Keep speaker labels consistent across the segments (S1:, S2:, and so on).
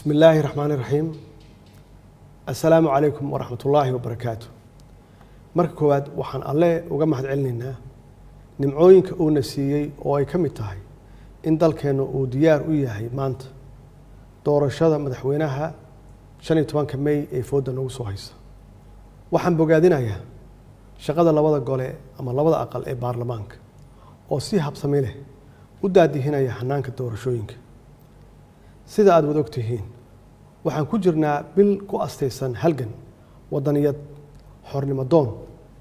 S1: بسم الله الرحمن الرحيم. السلام عليكم ورحمة الله وبركاته. marka koowaad waxaan alle uga mahad celinaynaa nimcooyinka uu nasiiyay oo ay kamid tahay in dalkeenu uu diyaar u yahay maanta doorashada madaxweynaha 15 May ee foodan ugu soo haysa. waxaan bogaadinayaa shaqada labada gole ama labada aqal ee baarlamaanka oo si habsami leh u daadihinaya hanaanka doorashooyinka. sida aad wada ogtihiin waxaan ku jirnaa bil ku astaysan halgan wadaniyad xornimo doon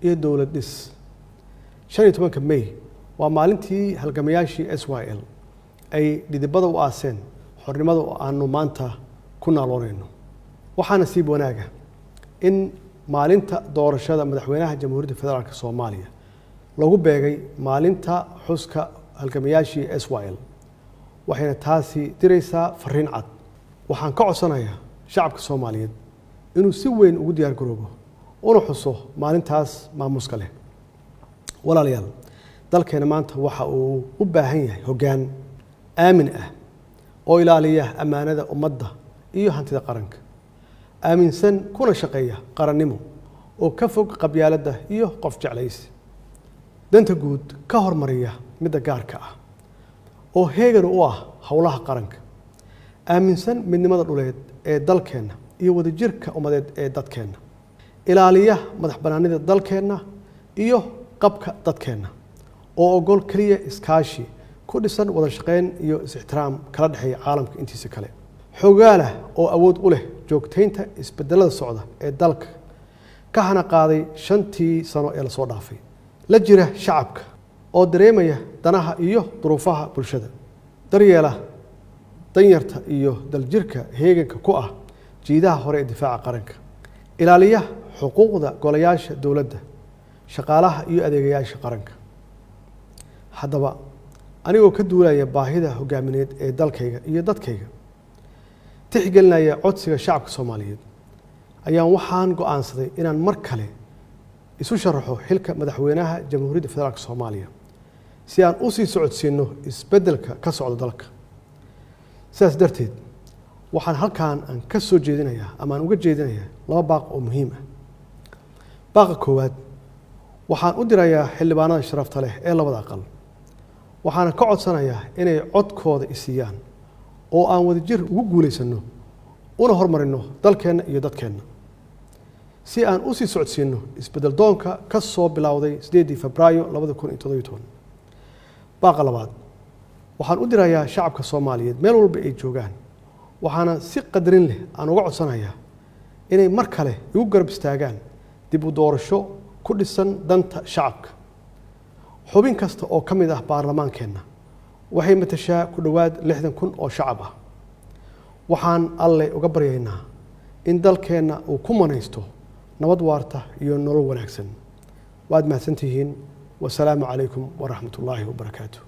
S1: iyo dawlad dhis. 15 May waa maalintii halgamayaashii SYL ay dhidibada u aaseen xornimada oo aanu maanta ku naaloonayno. waxaana siib wanaaga in maalinta doorashada madaxweynaha Jamhuuriyadda Federaalka Soomaaliya lagu beegay maalinta xuska halgamayaashii SYL. waxayna taasi diraysaa fariin cad. waxaan ka codsanayaa shacabka Soomaaliyeed inuu si weyn ugu diyaar garoobo una xuso maalintaas maamuuska leh. walaalayaal, dalkeena maanta waxa uu u baahan yahay hoggaan aamin ah oo ilaaliya ammaanada ummadda iyo hantida qaranka, aaminsan kuna shaqeeya qarannimo oo ka fog qabyaaladda iyo qof jeclaysi, danta guud ka hormariya midda gaarka ah, oo heegan u ah howlaha qaranka, aaminsan midnimada dhuleed ee dalkeena iyo wadajirka ummadeed ee dadkeena, ilaaliya madax bannaanida dalkeena iyo qabka dadkeena, oo ogol kaliya iskaashi ku dhisan wada shaqeyn iyo is-ixtiraam kala dhexeeya caalamka intiisa kale, xogaala oo awood u leh joogteynta isbedelada socda ee dalka ka hana qaaday 5 sano ee la soo dhaafay, la jira shacabka oo dareemaya danaha iyo duruufaha bulshada, daryeela danyarta iyo daljirka heeganka ku ah jiidaha hore ee difaaca qaranka, ilaaliya xuquuqda golayaasha dowladda, shaqaalaha iyo adeegayaasha qaranka. haddaba anigoo ka duulaya baahida hogaamineed ee dalkayga iyo dadkayga, tixgelinaya codsiga shacabka Soomaaliyeed, ayaan waxaan go'aansaday inaan mar kale isu sharaxo xilka madaxweynaha Jamhuuriyadda Federaalka Soomaaliya si aan u sii socodsiino isbedelka ka socda dalka. sidaas darteed waxaan halkaan aan ka soo jeedinayaa ama aan uga jeedinayaa laba baaq oo muhiim ah. baaqa koowaad waxaan u dirayaa xildhibaanada sharafta leh ee labada aqal, waxaana ka codsanayaa inay codkooda isiyaan oo aan wadajir ugu guuleysano una horumarino dalkeena iyo dadkeena si aan u sii socodsiino isbedel doonka ka soo bilowday 8 Febraayo 2017. baaqa labaad waxaan u dirayaa shacabka Soomaaliyeed meel walba ay joogaan, waxaana si qadarin leh aan uga codsanayaa inay mar kale igu garab istaagaan dib u doorasho ku dhisan danta shacabka. xubin kasta oo ka mid ah baarlamaankeena waxay matashaa ku dhawaad 60,000 oo shacab ah. waxaan alle uga baryaynaa in dalkeena uu ku manaysto nabad waarta iyo nolol wanaagsan. waad mahadsantihiin. wasalaamu calaykum waraxmatullaahi wabarakaatuh.